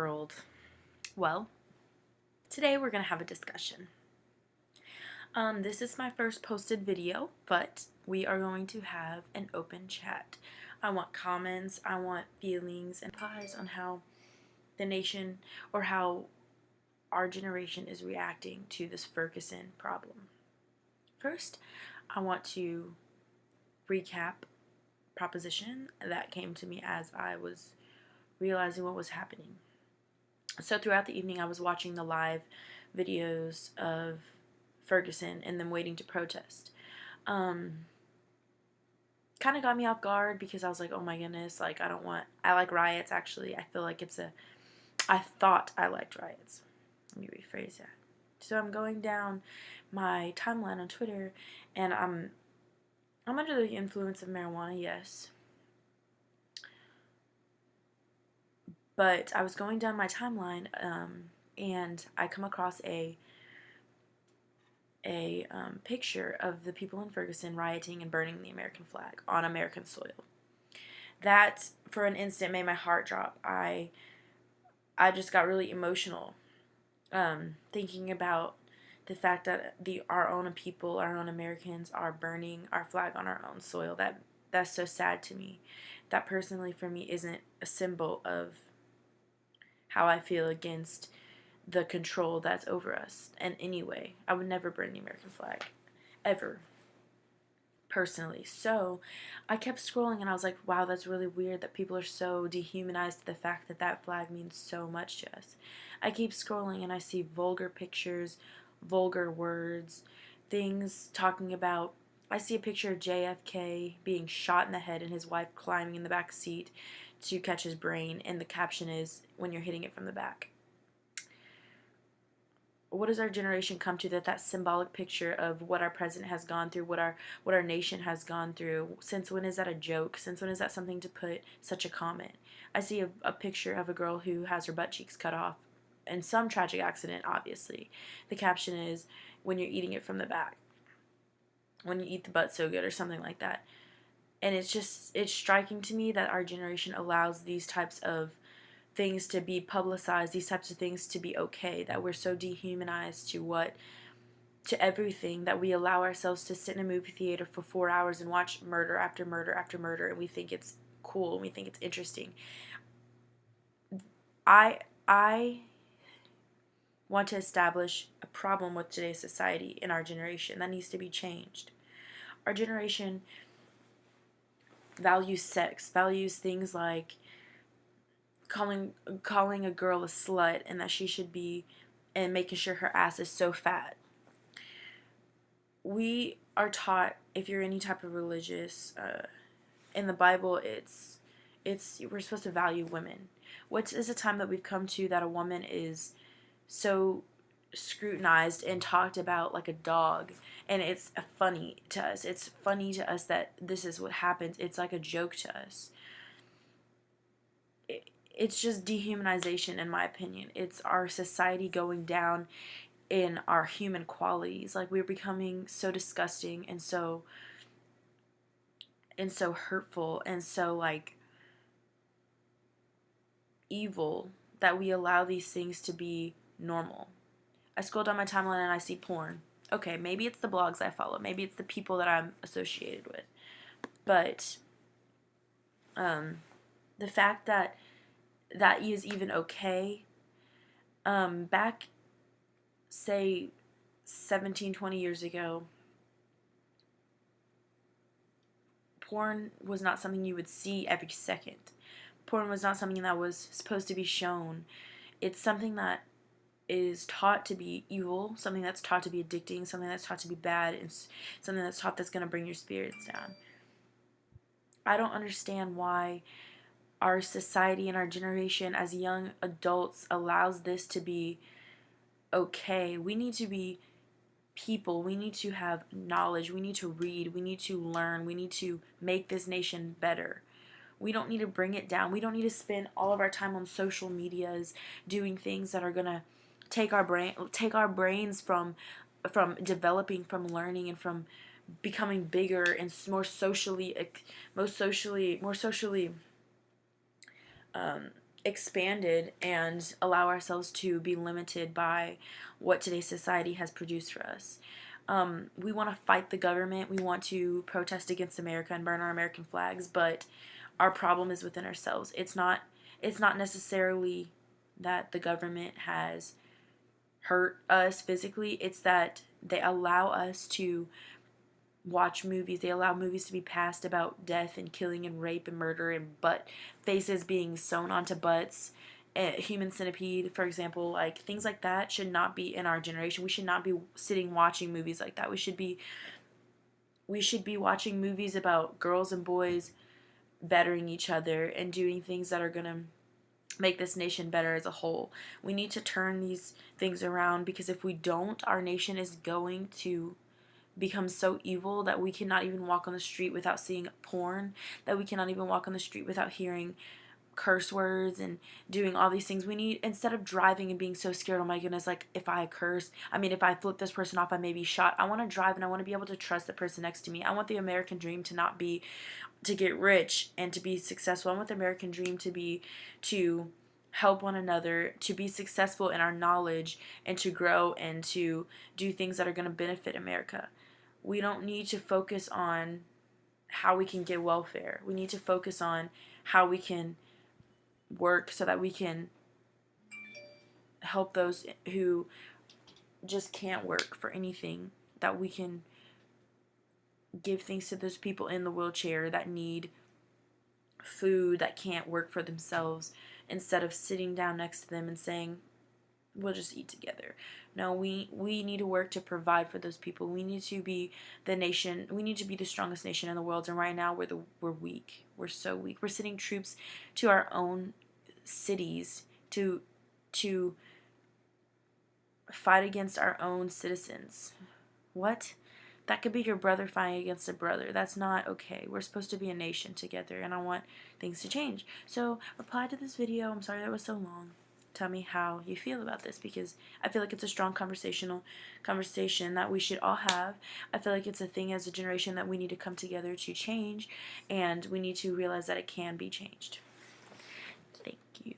World. Well, today we're going to have a discussion. This is my first posted video, but we are going to have an open chat. I want comments, I want feelings and pies on how the nation or how our generation is reacting to this Ferguson problem. First, I want to recap proposition that came to me as I was realizing what was happening. So throughout the evening, I was watching the live videos of Ferguson and them waiting to protest. Kind of got me off guard because I was like, oh my goodness, like I like riots actually. I feel like I thought I liked riots. Let me rephrase that. So I'm going down my timeline on Twitter and I'm under the influence of marijuana, yes. But I was going down my timeline and I come across a picture of the people in Ferguson rioting and burning the American flag on American soil. That, for an instant, made my heart drop. I just got really emotional thinking about the fact that our own people, our own Americans, are burning our flag on our own soil. That's so sad to me. That personally, for me, isn't a symbol of how I feel against the control that's over us. And anyway, I would never burn the American flag. Ever. Personally. So I kept scrolling and I was like, wow, that's really weird that people are so dehumanized to the fact that that flag means so much to us. I keep scrolling and I see vulgar pictures, vulgar words, things talking about. I see a picture of JFK being shot in the head and his wife climbing in the back seat to catch his brain, and the caption is, when you're hitting it from the back. What does our generation come to, that symbolic picture of what our president has gone through, what our nation has gone through? Since when is that a joke? Since when is that something to put such a comment? I see a picture of a girl who has her butt cheeks cut off in some tragic accident, obviously. The caption is, when you're eating it from the back, when you eat the butt so good, or something like that. And it's striking to me that our generation allows these types of things to be publicized, these types of things to be okay, that we're so dehumanized to everything, that we allow ourselves to sit in a movie theater for 4 hours and watch murder after murder after murder, and we think it's cool and we think it's interesting. I want to establish a problem with today's society in our generation that needs to be changed. Our generation values sex, values things like calling a girl a slut and that she should be, and making sure her ass is so fat. We are taught, if you're any type of religious, in the Bible, it's we're supposed to value women. What is a time that we've come to that a woman is so scrutinized and talked about like a dog, and it's funny to us. It's funny to us that this is what happens. It's like a joke to us. It's just dehumanization, in my opinion. It's our society going down in our human qualities. Like, we're becoming so disgusting and so hurtful and so like evil that we allow these things to be normal. I scroll down my timeline and I see porn. Okay, maybe it's the blogs I follow, maybe it's the people that I'm associated with, but the fact that is even okay, back, say, 17-20 years ago, porn was not something you would see every second. Porn was not something that was supposed to be shown. It's something that is taught to be evil, something that's taught to be addicting, something that's taught to be bad, and something that's taught that's going to bring your spirits down. I don't understand why our society and our generation as young adults allows this to be okay. We need to be people. We need to have knowledge. We need to read. We need to learn. We need to make this nation better. We don't need to bring it down. We don't need to spend all of our time on social medias doing things that are going to take our brains from developing, from learning, and from becoming bigger and more socially expanded and allow ourselves to be limited by what today's society has produced for us. We want to fight the government. We want to protest against America and burn our American flags, but our problem is within ourselves. It's not necessarily that the government has hurt us physically. It's that they allow us to watch movies. They allow movies to be passed about death and killing and rape and murder and butt faces being sewn onto butts. Human Centipede, for example, like things like that should not be in our generation. We should not be sitting watching movies like that. We should be watching movies about girls and boys bettering each other and doing things that are going to make this nation better as a whole. We need to turn these things around, because if we don't, our nation is going to become so evil that we cannot even walk on the street without seeing porn, that we cannot even walk on the street without hearing curse words and doing all these things. We need, instead of driving and being so scared, oh my goodness, like if I flip this person off, I may be shot. I want to drive and I want to be able to trust the person next to me. I want the American dream to not be to get rich and to be successful. I want the American dream to be to help one another, to be successful in our knowledge, and to grow and to do things that are going to benefit America. We don't need to focus on how we can get welfare. We need to focus on how we can work so that we can help those who just can't work for anything, that we can give things to those people in the wheelchair that need food, that can't work for themselves, instead of sitting down next to them and saying, we'll just eat together. No, we need to work to provide for those people. We need to be the nation. We need to be the strongest nation in the world. And right now we're weak. We're so weak. We're sending troops to our own cities to fight against our own citizens. What? That could be your brother fighting against a brother. That's not okay. We're supposed to be a nation together, and I want things to change. So reply to this video. I'm sorry that was so long. Tell me how you feel about this, because I feel like it's a strong conversation that we should all have. I feel like it's a thing as a generation that we need to come together to change, and we need to realize that it can be changed. Thank you.